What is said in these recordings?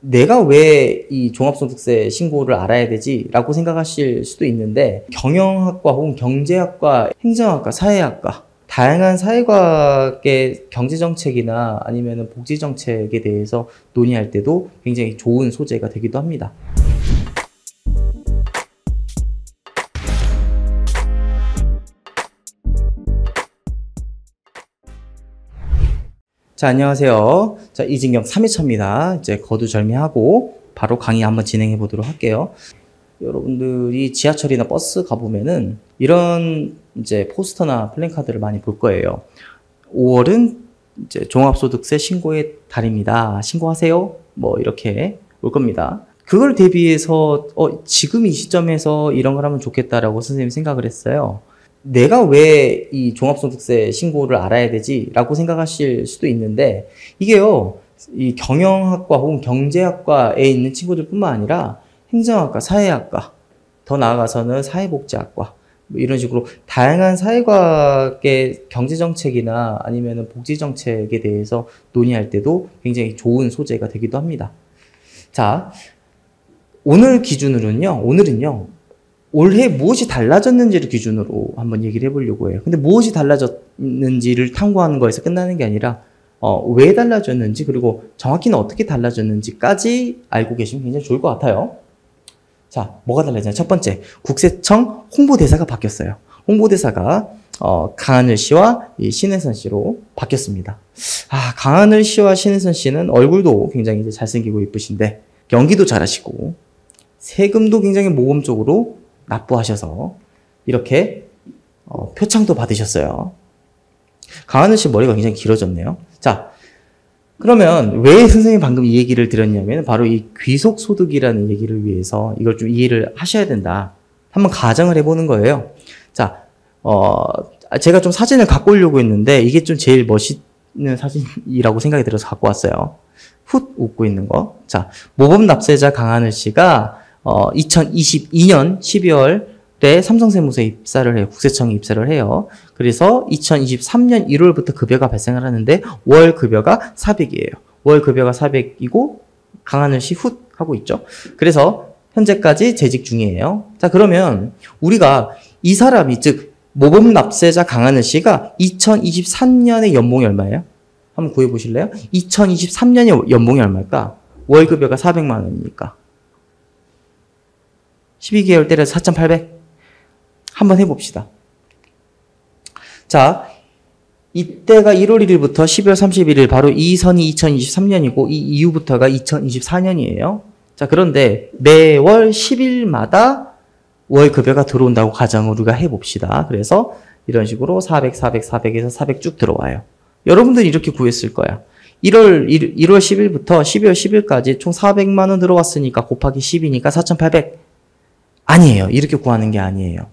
내가 왜 이 종합소득세 신고를 알아야 되지? 라고 생각하실 수도 있는데, 경영학과 혹은 경제학과, 행정학과, 사회학과, 다양한 사회과학의 경제정책이나 아니면 복지정책에 대해서 논의할 때도 굉장히 좋은 소재가 되기도 합니다. 자, 안녕하세요. 자, 이진경 3회차입니다. 이제 거두절미하고 바로 강의 한번 진행해 보도록 할게요. 여러분들이 지하철이나 버스 가보면은 이런 이제 포스터나 플랜카드를 많이 볼 거예요. 5월은 이제 종합소득세 신고의 달입니다. 신고하세요. 뭐 이렇게 올 겁니다. 그걸 대비해서 지금 이 시점에서 이런 걸 하면 좋겠다라고 선생님이 생각을 했어요. 내가 왜 이 종합소득세 신고를 알아야 되지? 라고 생각하실 수도 있는데, 이게요, 이 경영학과 혹은 경제학과에 있는 친구들 뿐만 아니라 행정학과, 사회학과, 더 나아가서는 사회복지학과, 뭐 이런 식으로 다양한 사회과학의 경제정책이나 아니면 복지정책에 대해서 논의할 때도 굉장히 좋은 소재가 되기도 합니다. 자, 오늘은요, 올해 무엇이 달라졌는지를 기준으로 한번 얘기를 해보려고 해요. 근데 무엇이 달라졌는지를 탐구하는 거에서 끝나는 게 아니라 왜 달라졌는지, 그리고 정확히는 어떻게 달라졌는지까지 알고 계시면 굉장히 좋을 것 같아요. 자, 뭐가 달라졌냐? 첫 번째, 국세청 홍보대사가 바뀌었어요. 홍보대사가 강하늘 씨와 이 신혜선 씨로 바뀌었습니다. 강하늘 씨와 신혜선 씨는 얼굴도 굉장히 이제 잘생기고 이쁘신데 연기도 잘하시고 세금도 굉장히 모범적으로 납부하셔서 이렇게 표창도 받으셨어요. 강하늘 씨 머리가 굉장히 길어졌네요. 자, 그러면 왜 선생님이 방금 이 얘기를 드렸냐면 바로 이 귀속소득이라는 얘기를 위해서 이걸 좀 이해를 하셔야 된다. 한번 가정을 해보는 거예요. 자, 제가 좀 사진을 갖고 오려고 했는데 이게 좀 제일 멋있는 사진이라고 생각이 들어서 갖고 왔어요. 훗 웃고 있는 거. 자, 모범 납세자 강하늘 씨가 2022년 12월에 삼성세무서에 입사를 해요. 국세청에 입사를 해요. 그래서 2023년 1월부터 급여가 발생을 하는데 월 급여가 400이에요. 월 급여가 400이고 강하늘 씨 훗 하고 있죠. 그래서 현재까지 재직 중이에요. 자, 그러면 우리가 이 사람이 즉 모범 납세자 강하늘 씨가 2023년에 연봉이 얼마예요? 한번 구해보실래요? 2023년에 연봉이 얼마일까? 월 급여가 400만 원이니까 12개월 때려서 4,800? 한번 해봅시다. 자, 이때가 1월 1일부터 12월 31일 바로 이 선이 2023년이고 이 이후부터가 2024년이에요. 자, 그런데 매월 10일마다 월 급여가 들어온다고 가정을 우리가 해봅시다. 그래서 이런 식으로 400, 400, 400에서 400 쭉 들어와요. 여러분들이 이렇게 구했을 거야. 1월 10일부터 12월 10일까지 총 400만 원 들어왔으니까 곱하기 10이니까 4,800. 아니에요. 이렇게 구하는 게 아니에요.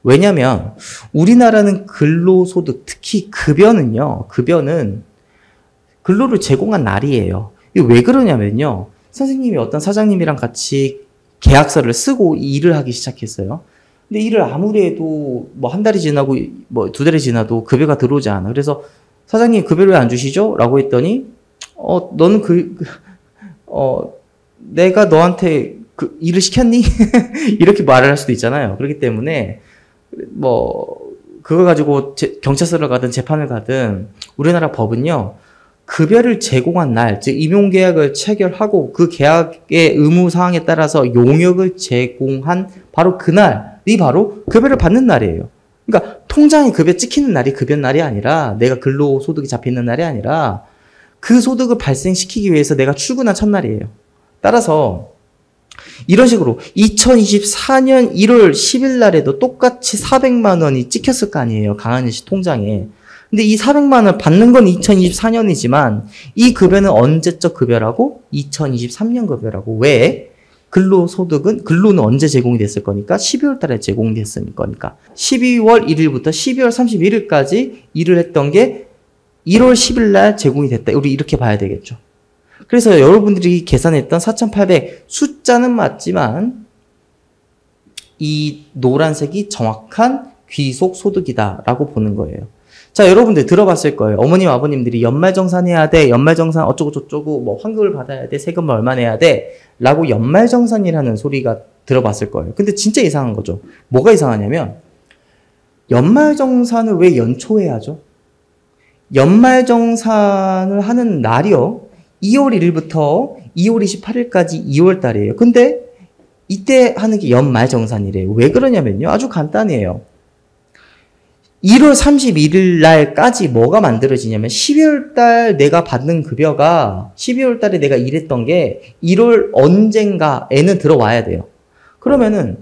왜냐면 우리나라는 근로소득, 특히 급여는 근로를 제공한 날이에요. 이게 왜 그러냐면요. 선생님이 어떤 사장님이랑 같이 계약서를 쓰고 일을 하기 시작했어요. 근데 일을 아무리 해도 뭐 한 달이 지나고 뭐 두 달이 지나도 급여가 들어오지 않아. 그래서 사장님 급여를 왜 안 주시죠? 라고 했더니 너는 내가 너한테 그 일을 시켰니? 이렇게 말을 할 수도 있잖아요. 그렇기 때문에 그거 가지고 경찰서를 가든 재판을 가든 우리나라 법은요. 급여를 제공한 날, 즉 임용계약을 체결하고 그 계약의 의무사항에 따라서 용역을 제공한 바로 그날이 바로 급여를 받는 날이에요. 그러니까 통장에 급여 찍히는 날이 급여 날이 아니라 내가 근로소득이 잡히는 날이 아니라 그 소득을 발생시키기 위해서 내가 출근한 첫날이에요. 따라서 이런 식으로 2024년 1월 10일 날에도 똑같이 400만 원이 찍혔을 거 아니에요. 강하늘 씨 통장에. 근데 이 400만 원 받는 건 2024년이지만 이 급여는 언제적 급여라고? 2023년 급여라고. 왜? 근로는 언제 제공이 됐을 거니까? 12월 달에 제공이 됐을 거니까. 12월 1일부터 12월 31일까지 일을 했던 게 1월 10일 날 제공이 됐다. 우리 이렇게 봐야 되겠죠. 그래서 여러분들이 계산했던 4,800 숫자는 맞지만 이 노란색이 정확한 귀속소득이다라고 보는 거예요. 자, 여러분들 들어봤을 거예요. 어머님, 아버님들이 연말정산해야 돼, 연말정산 어쩌고저쩌고, 뭐 환급을 받아야 돼, 세금을 얼마 내야 돼, 라고 연말정산이라는 소리가 들어봤을 거예요. 근데 진짜 이상한 거죠. 뭐가 이상하냐면, 연말정산을 왜 연초에 하죠? 연말정산을 하는 날이요, 2월 1일부터 2월 28일까지 2월 달이에요. 근데 이때 하는 게 연말정산이래요. 왜 그러냐면요, 아주 간단해요. 1월 31일 날까지 뭐가 만들어지냐면 12월 달 내가 받는 급여가 12월 달에 내가 일했던 게 1월 언젠가에는 들어와야 돼요. 그러면은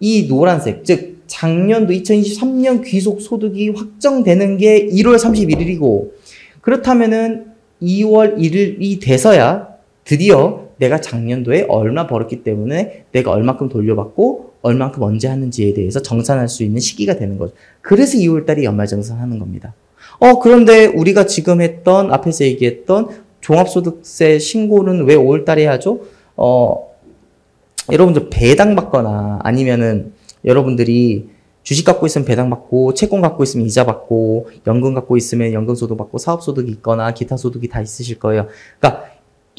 이 노란색, 즉 작년도 2023년 귀속소득이 확정되는 게 1월 31일이고 그렇다면은 2월 1일이 돼서야 드디어 내가 작년도에 얼마 벌었기 때문에 내가 얼마큼 돌려받고 얼마큼 언제 하는지에 대해서 정산할 수 있는 시기가 되는 거죠. 그래서 2월달이 연말정산하는 겁니다. 그런데 우리가 지금 했던 앞에서 얘기했던 종합소득세 신고는 왜 5월달에 해야죠? 여러분들 배당 받거나 아니면은 여러분들이 주식 갖고 있으면 배당 받고 채권 갖고 있으면 이자 받고 연금 갖고 있으면 연금 소득 받고 사업 소득이 있거나 기타 소득이 다 있으실 거예요. 그러니까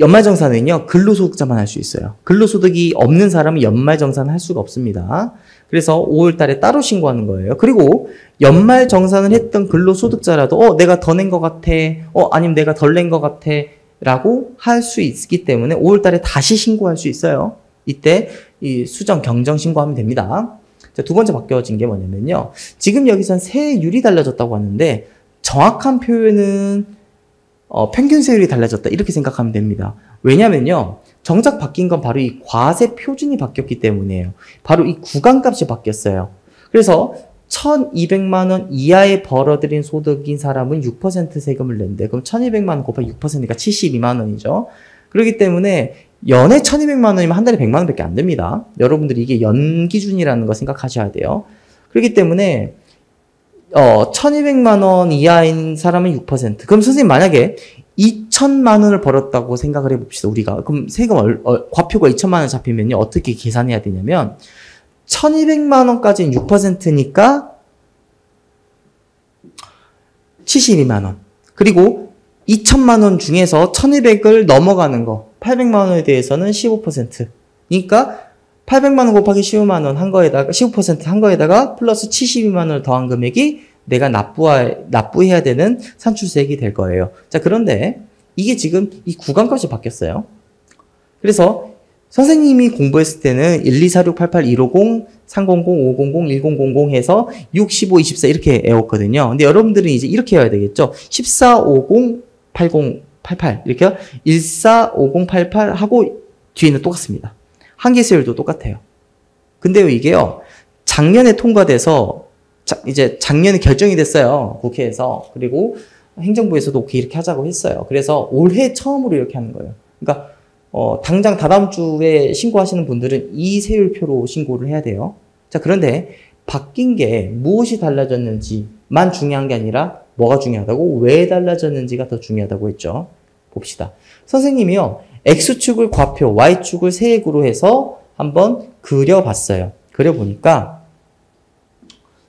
연말정산은요, 근로소득자만 할 수 있어요. 근로소득이 없는 사람은 연말정산 할 수가 없습니다. 그래서 5월 달에 따로 신고하는 거예요. 그리고 연말정산을 했던 근로소득자라도, 내가 더 낸 것 같아. 아니면 내가 덜 낸 것 같아. 라고 할 수 있기 때문에 5월 달에 다시 신고할 수 있어요. 이때 이 수정, 경정 신고하면 됩니다. 자, 두 번째 바뀌어진 게 뭐냐면요. 지금 여기선 세율이 달라졌다고 하는데, 정확한 표현은 평균 세율이 달라졌다 이렇게 생각하면 됩니다. 왜냐면요, 정작 바뀐 건 바로 이 과세 표준이 바뀌었기 때문이에요. 바로 이 구간값이 바뀌었어요. 그래서 1,200만 원 이하에 벌어들인 소득인 사람은 6% 세금을 낸대. 그럼 1,200만 원 곱하기 6%니까 72만 원이죠. 그렇기 때문에 연에 1,200만 원이면 한 달에 100만 원밖에 안 됩니다. 여러분들이 이게 연 기준이라는 거 생각하셔야 돼요. 그렇기 때문에 1,200만 원 이하인 사람은 6%. 그럼 선생님 만약에 2천만 원을 벌었다고 생각을 해봅시다. 우리가. 그럼 세금 과표가 2천만 원 잡히면요. 어떻게 계산해야 되냐면 1,200만 원까지는 6%니까 72만 원. 그리고 2천만 원 중에서 1,200을 넘어가는 거 800만 원에 대해서는 15%. 그러니까 800만 원 곱하기 15만 원 한 거에다가 15% 한 거에다가 플러스 72만 원을 더한 금액이 내가 납부해야 되는 산출세액이 될 거예요. 자, 그런데 이게 지금 이 구간값이 바뀌었어요. 그래서 선생님이 공부했을 때는 1, 2, 4, 6, 8, 8, 150, 300, 500, 1000 해서 6, 15, 24 이렇게 외웠거든요. 근데 여러분들은 이제 이렇게 해야 되겠죠. 14, 50, 80, 88 이렇게 14, 50, 88 하고 뒤에는 똑같습니다. 한계세율도 똑같아요. 근데요, 이게요, 작년에 통과돼서, 이제 작년에 결정이 됐어요. 국회에서. 그리고 행정부에서도 이렇게 하자고 했어요. 그래서 올해 처음으로 이렇게 하는 거예요. 그러니까, 당장 다다음 주에 신고하시는 분들은 이 세율표로 신고를 해야 돼요. 자, 그런데 바뀐 게 무엇이 달라졌는지만 중요한 게 아니라 뭐가 중요하다고? 왜 달라졌는지가 더 중요하다고 했죠. 봅시다. 선생님이요, X축을 과표, Y축을 세액으로 해서 한번 그려봤어요. 그려보니까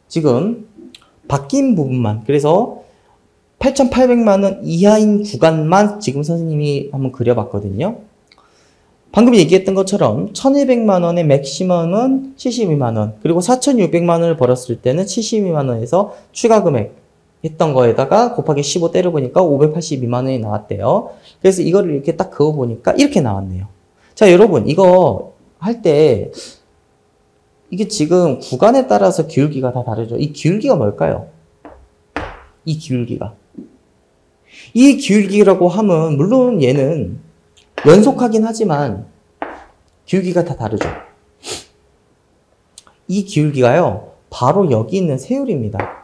지금 바뀐 부분만, 그래서 8,800만 원 이하인 구간만 지금 선생님이 한번 그려봤거든요. 방금 얘기했던 것처럼 1,200만 원의 맥시멈은 72만 원, 그리고 4,600만 원을 벌었을 때는 72만 원에서 추가 금액 했던 거에다가 곱하기 15 때려보니까 582만 원이 나왔대요. 그래서 이거를 이렇게 딱 그어보니까 이렇게 나왔네요. 자, 여러분, 이거 할 때 이게 지금 구간에 따라서 기울기가 다 다르죠. 이 기울기가 뭘까요? 이 기울기가. 이 기울기라고 하면 물론 얘는 연속하긴 하지만 기울기가 다 다르죠. 이 기울기가요, 바로 여기 있는 세율입니다.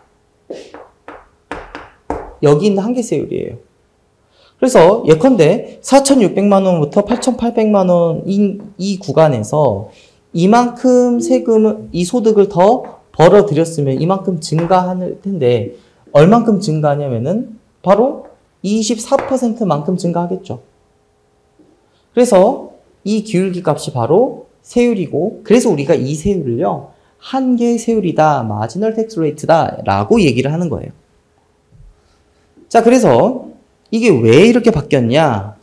여기 있는 한계세율이에요. 그래서 예컨대 4,600만 원부터 8,800만 원인 이 구간에서 이만큼 세금을, 이 소득을 더 벌어들였으면 이만큼 증가할 텐데 얼만큼 증가하냐면은 바로 24%만큼 증가하겠죠. 그래서 이 기울기 값이 바로 세율이고, 그래서 우리가 이 세율을요, 한계 세율이다, 마지널 텍스 레이트다 라고 얘기를 하는 거예요. 자, 그래서 이게 왜 이렇게 바뀌었냐?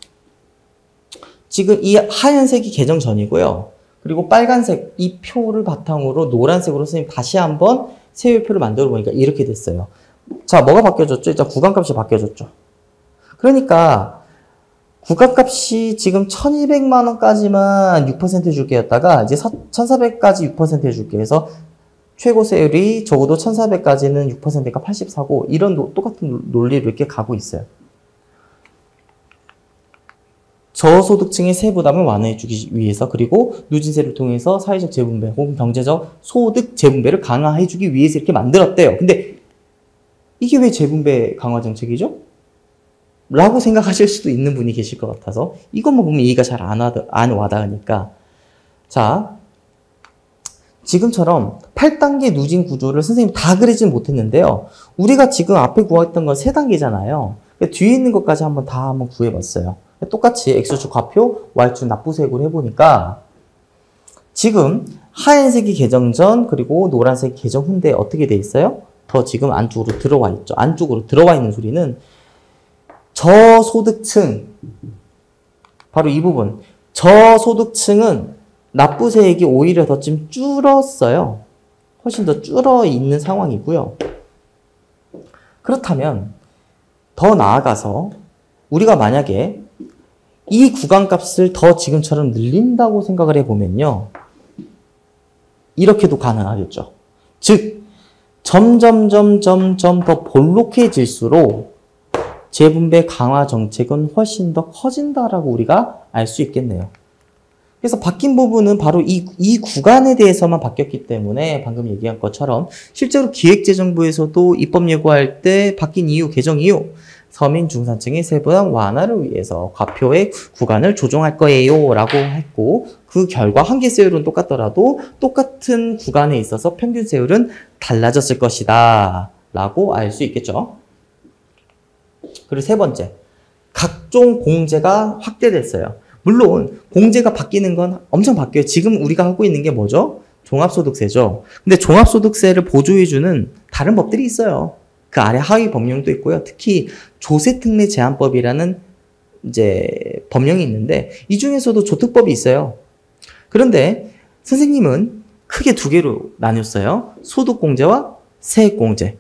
지금 이 하얀색이 개정 전이고요. 그리고 빨간색 이 표를 바탕으로 노란색으로 선생님 다시 한번 세율표를 만들어 보니까 이렇게 됐어요. 자, 뭐가 바뀌어졌죠? 일단 구간값이 바뀌어졌죠. 그러니까 구간값이 지금 1200만 원까지만 6% 줄게였다가 이제 1400까지 6% 해줄게 해서 최고 세율이 적어도 1400까지는 6%가 84고 이런 똑같은 논리로 이렇게 가고 있어요. 저소득층의 세부담을 완화해주기 위해서 그리고 누진세를 통해서 사회적 재분배 혹은 경제적 소득 재분배를 강화해주기 위해서 이렇게 만들었대요. 근데 이게 왜 재분배 강화 정책이죠? 라고 생각하실 수도 있는 분이 계실 것 같아서 이것만 보면 이해가 잘 안 와닿으니까 자, 지금처럼 8단계 누진 구조를 선생님 다 그리진 못했는데요. 우리가 지금 앞에 구했던 건 3단계잖아요. 뒤에 있는 것까지 한번 구해봤어요. 똑같이 X축 과표, Y축 납부세액으로 해보니까 지금 하얀색이 개정 전 그리고 노란색이 개정 후인데 어떻게 돼 있어요? 더 지금 안쪽으로 들어와 있죠. 안쪽으로 들어와 있는 소리는 저소득층, 바로 이 부분. 저소득층은 납부세액이 오히려 더 좀 줄었어요. 훨씬 더 줄어 있는 상황이고요. 그렇다면 더 나아가서 우리가 만약에 이 구간값을 더 지금처럼 늘린다고 생각을 해보면요. 이렇게도 가능하겠죠. 즉 점점 더 볼록해질수록 재분배 강화 정책은 훨씬 더 커진다라고 우리가 알 수 있겠네요. 그래서 바뀐 부분은 바로 이 구간에 대해서만 바뀌었기 때문에 방금 얘기한 것처럼 실제로 기획재정부에서도 입법 예고할 때 바뀐 이유, 개정 이유 서민 중산층의 세부담 완화를 위해서 과표의 구간을 조정할 거예요 라고 했고 그 결과 한계세율은 똑같더라도 똑같은 구간에 있어서 평균세율은 달라졌을 것이다 라고 알 수 있겠죠. 그리고 세 번째, 각종 공제가 확대됐어요. 물론 공제가 바뀌는 건 엄청 바뀌어요. 지금 우리가 하고 있는 게 뭐죠? 종합소득세죠. 근데 종합소득세를 보조해주는 다른 법들이 있어요. 그 아래 하위 법령도 있고요. 특히 조세특례 제한법이라는 이제 법령이 있는데 이 중에서도 조특법이 있어요. 그런데 선생님은 크게 두 개로 나눴어요. 소득공제와 세액공제.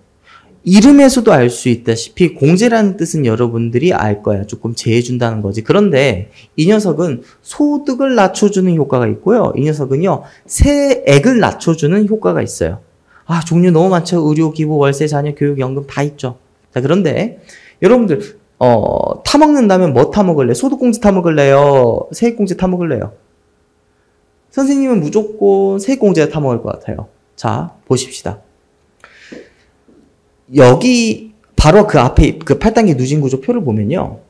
이름에서도 알 수 있다시피 공제라는 뜻은 여러분들이 알 거야. 조금 제해준다는 거지. 그런데 이 녀석은 소득을 낮춰주는 효과가 있고요. 이 녀석은요. 세액을 낮춰주는 효과가 있어요. 아, 종류 너무 많죠. 의료, 기부, 월세, 자녀, 교육, 연금 다 있죠. 자, 그런데 여러분들 타먹는다면 뭐 타먹을래? 소득공제 타먹을래요? 세액공제 타먹을래요? 선생님은 무조건 세액공제를 타먹을 것 같아요. 자, 보십시다. 여기 바로 그 앞에 그 8단계 누진구조 표를 보면요.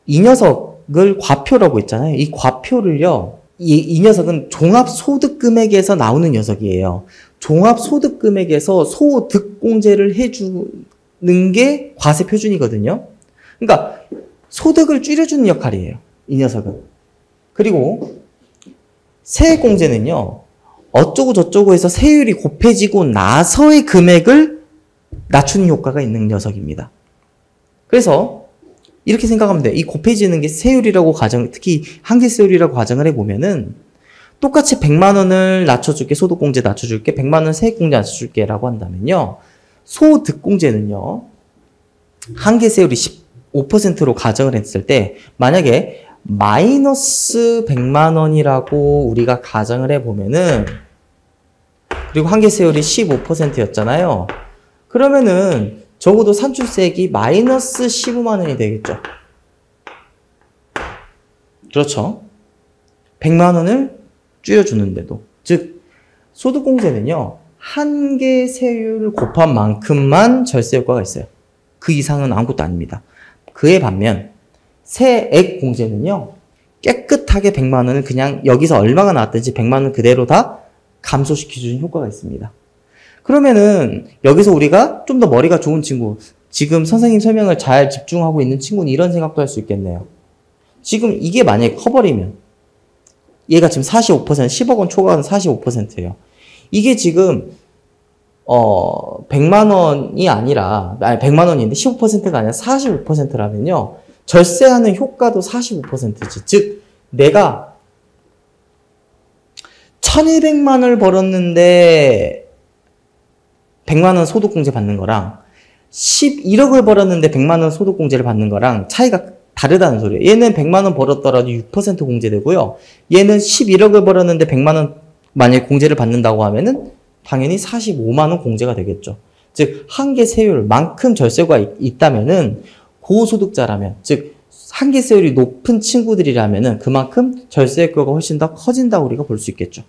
이 녀석을 과표라고 했잖아요. 이 과표를요. 이 녀석은 종합소득금액에서 나오는 녀석이에요. 종합소득금액에서 소득공제를 해주는 게 과세표준이거든요. 그러니까 소득을 줄여주는 역할이에요. 이 녀석은. 그리고 세액공제는요. 어쩌고 저쩌고 해서 세율이 곱해지고 나서의 금액을 낮추는 효과가 있는 녀석입니다. 그래서 이렇게 생각하면 돼요. 이 곱해지는 게 세율이라고 특히 한계세율이라고 가정을 해보면은 똑같이 100만 원을 낮춰줄게, 소득공제 낮춰줄게, 100만 원 세액공제 낮춰줄게 라고 한다면요. 소득공제는요. 한계세율이 15%로 가정을 했을 때 만약에 마이너스 100만 원이라고 우리가 가정을 해보면은 그리고 한계세율이 15%였잖아요. 그러면은 적어도 산출세액이 마이너스 15만 원이 되겠죠. 그렇죠. 100만 원을 줄여주는데도. 즉 소득공제는요. 한계세율을 곱한 만큼만 절세 효과가 있어요. 그 이상은 아무것도 아닙니다. 그에 반면 세액공제는요. 깨끗하게 100만 원을 그냥 여기서 얼마가 나왔든지 100만 원 그대로 다 감소시켜주는 효과가 있습니다. 그러면은 여기서 우리가 좀 더 머리가 좋은 친구, 지금 선생님 설명을 잘 집중하고 있는 친구는 이런 생각도 할 수 있겠네요. 지금 이게 만약에 커버리면 얘가 지금 45%, 10억 원 초과는 45%예요. 이게 지금 100만 원이 아니라, 아니, 100만 원인데 15%가 아니라 45%라면요. 절세하는 효과도 45%지. 즉, 내가 1200만 원을 벌었는데 100만 원 소득공제 받는 거랑 11억을 벌었는데 100만 원 소득공제를 받는 거랑 차이가 다르다는 소리예요. 얘는 100만 원 벌었더라도 6% 공제되고요. 얘는 11억을 벌었는데 100만 원 만약에 공제를 받는다고 하면은 당연히 45만 원 공제가 되겠죠. 즉, 한계 세율만큼 절세가 있다면은 고소득자라면, 즉 한계 세율이 높은 친구들이라면은 그만큼 절세 효과가 훨씬 더 커진다고 우리가 볼 수 있겠죠.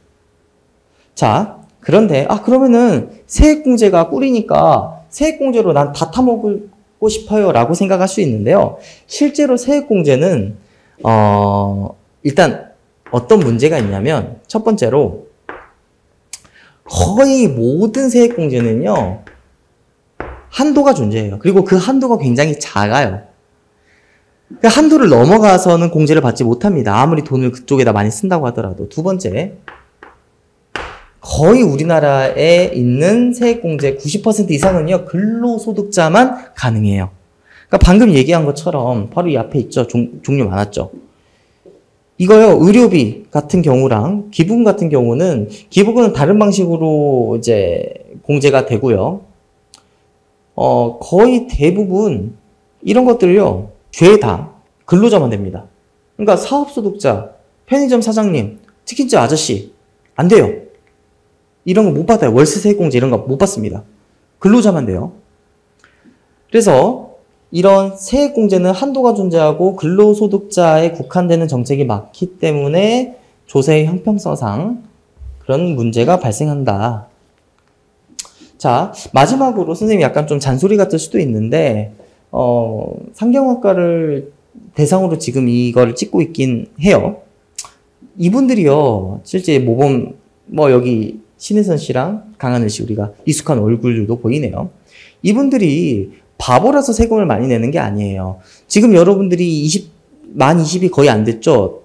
자, 그런데 그러면은 세액공제가 꿀이니까 세액공제로 난 다 타먹고 싶어요 라고 생각할 수 있는데요. 실제로 세액공제는 일단 어떤 문제가 있냐면 첫 번째로 거의 모든 세액공제는요 한도가 존재해요. 그리고 그 한도가 굉장히 작아요. 그 한도를 넘어가서는 공제를 받지 못합니다. 아무리 돈을 그쪽에다 많이 쓴다고 하더라도. 두 번째, 거의 우리나라에 있는 세액공제 90% 이상은요 근로소득자만 가능해요. 그러니까 방금 얘기한 것처럼 바로 이 앞에 있죠. 종류 많았죠. 이거요, 의료비 같은 경우랑 기부금 같은 경우는 기부금은 다른 방식으로 이제 공제가 되고요. 거의 대부분 이런 것들을요, 죄다 근로자만 됩니다. 그러니까 사업소득자, 편의점 사장님, 치킨집 아저씨 안 돼요. 이런 거 못 받아요. 월세 세액공제 이런 거 못 받습니다. 근로자만 돼요. 그래서 이런 세액공제는 한도가 존재하고 근로소득자에 국한되는 정책이 많기 때문에 조세의 형평성상 그런 문제가 발생한다. 자, 마지막으로 선생님이 약간 좀 잔소리 같을 수도 있는데 상경학과를 대상으로 지금 이걸 찍고 있긴 해요. 이분들이요, 실제 모범, 여기 신혜선 씨랑 강하늘 씨, 우리가 익숙한 얼굴들도 보이네요. 이분들이 바보라서 세금을 많이 내는 게 아니에요. 지금 여러분들이 만 20이 거의 안 됐죠?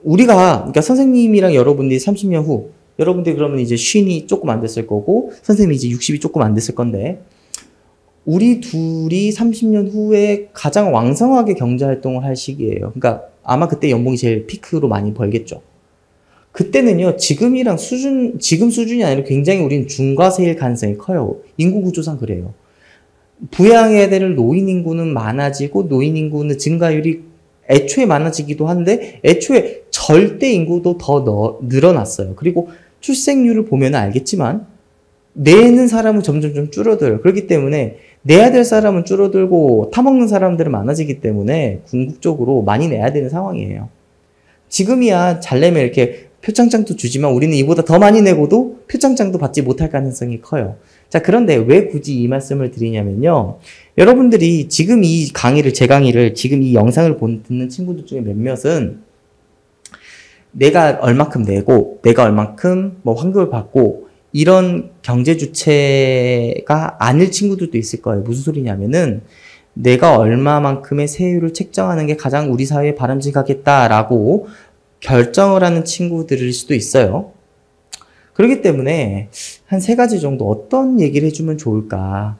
그러니까 선생님이랑 여러분들이 30년 후, 여러분들이 그러면 이제 50이 조금 안 됐을 거고, 선생님이 이제 60이 조금 안 됐을 건데, 우리 둘이 30년 후에 가장 왕성하게 경제활동을 할 시기예요. 그러니까 아마 그때 연봉이 제일 피크로 많이 벌겠죠. 그때는요, 지금 수준이 아니라 굉장히 우린 중과세일 가능성이 커요. 인구 구조상 그래요. 부양해야 될 노인 인구는 많아지고, 노인 인구는 증가율이 애초에 많아지기도 한데, 애초에 절대 인구도 더 늘어났어요. 그리고 출생률을 보면 알겠지만, 내는 사람은 점점 좀 줄어들어요. 그렇기 때문에, 내야 될 사람은 줄어들고, 타먹는 사람들은 많아지기 때문에, 궁극적으로 많이 내야 되는 상황이에요. 지금이야 잘 내면 이렇게 표창장도 주지만 우리는 이보다 더 많이 내고도 표창장도 받지 못할 가능성이 커요. 자, 그런데 왜 굳이 이 말씀을 드리냐면요. 여러분들이 지금 이 강의를, 제 강의를, 지금 이 영상을 듣는 친구들 중에 몇몇은 내가 얼만큼 내고, 내가 얼만큼 환급을 받고, 이런 경제 주체가 아닐 친구들도 있을 거예요. 무슨 소리냐면은, 내가 얼마만큼의 세율을 책정하는 게 가장 우리 사회에 바람직하겠다라고 결정을 하는 친구들일 수도 있어요. 그렇기 때문에 한 3가지 정도 어떤 얘기를 해주면 좋을까.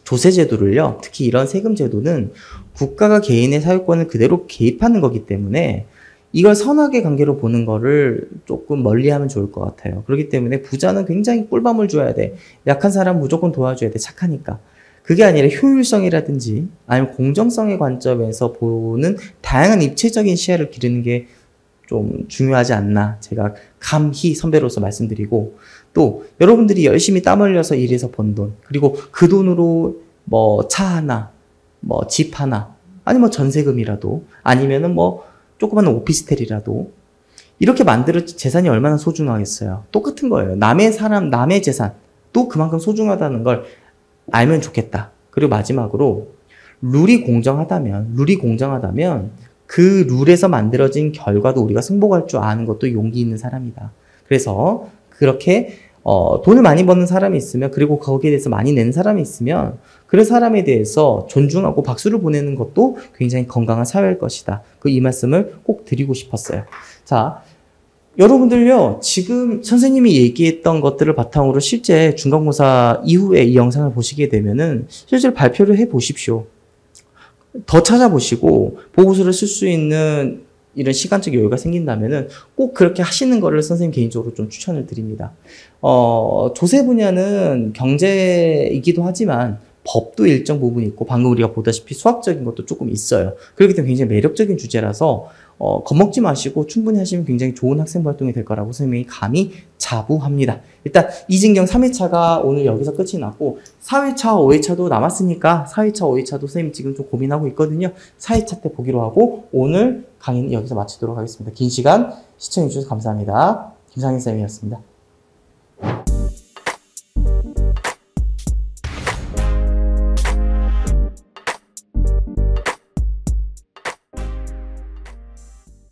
조세제도를요, 특히 이런 세금제도는 국가가 개인의 사유권을 그대로 개입하는 거기 때문에 이걸 선악의 관계로 보는 거를 조금 멀리하면 좋을 것 같아요. 그렇기 때문에 부자는 굉장히 꿀밤을 줘야 돼. 약한 사람 무조건 도와줘야 돼. 착하니까. 그게 아니라 효율성이라든지 아니면 공정성의 관점에서 보는 다양한 입체적인 시야를 기르는 게 좀 중요하지 않나, 제가 감히 선배로서 말씀드리고, 또 여러분들이 열심히 땀 흘려서 일해서 번 돈, 그리고 그 돈으로 차 하나, 집 하나, 아니면 전세금이라도, 아니면은 조그만 오피스텔이라도 이렇게 만들어진 재산이 얼마나 소중하겠어요. 똑같은 거예요. 남의 재산 또 그만큼 소중하다는 걸 알면 좋겠다. 그리고 마지막으로 룰이 공정하다면 그 룰에서 만들어진 결과도 우리가 승복할 줄 아는 것도 용기 있는 사람이다. 그래서 그렇게 돈을 많이 버는 사람이 있으면, 그리고 거기에 대해서 많이 내는 사람이 있으면 그 사람에 대해서 존중하고 박수를 보내는 것도 굉장히 건강한 사회일 것이다. 이 말씀을 꼭 드리고 싶었어요. 자, 여러분들요, 지금 선생님이 얘기했던 것들을 바탕으로 실제 중간고사 이후에 이 영상을 보시게 되면은 실제로 발표를 해 보십시오. 더 찾아보시고 보고서를 쓸 수 있는 이런 시간적 여유가 생긴다면은 꼭 그렇게 하시는 거를 선생님 개인적으로 좀 추천을 드립니다. 조세 분야는 경제이기도 하지만 법도 일정 부분 있고 방금 우리가 보다시피 수학적인 것도 조금 있어요. 그렇기 때문에 굉장히 매력적인 주제라서 겁먹지 마시고 충분히 하시면 굉장히 좋은 학생 활동이 될 거라고 선생님이 감히 자부합니다. 일단 이진경 3회차가 오늘 여기서 끝이 났고 4회차, 5회차도 남았으니까 4회차, 5회차도 선생님 지금 좀 고민하고 있거든요. 4회차 때 보기로 하고 오늘 강의는 여기서 마치도록 하겠습니다. 긴 시간 시청해 주셔서 감사합니다. 김상현 쌤이었습니다.